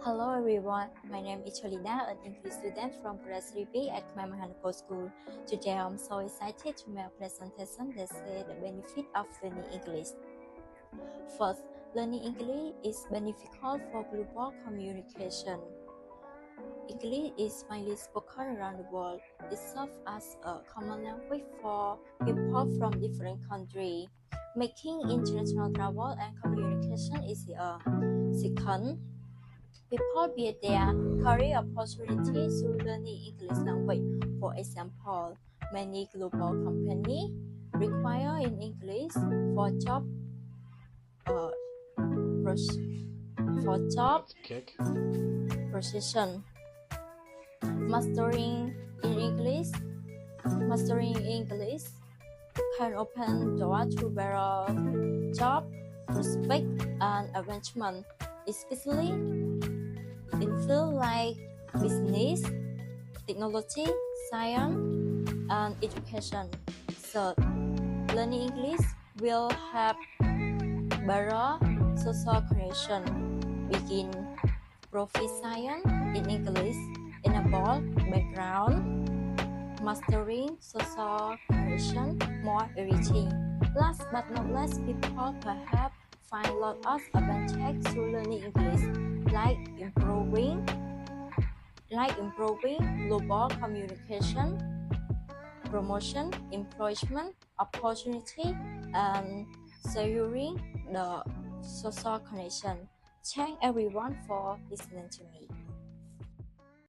Hello everyone, my name is Cholina, an English student from grade 3B at Nokor School. Today I'm so excited to make a presentation that says the benefit of learning English. First, learning English is beneficial for global communication. English is widely spoken around the world. It serves as a common language for people from different countries, making international travel and communication easier. Second, people build their career opportunities through learning English language. For example, many global companies require in English for job position. Mastering English can open doors to better job prospect and advancement, especially in fields like business, technology, science, and education. Third, learning English will have better social connection. Begin proficiency in English enable background, mastering social connection more easily. Last but not least, people perhaps find lots of advantages through learning English, like improving global communication, promotion, employment opportunity, and securing the social connection. Thank everyone for listening to me.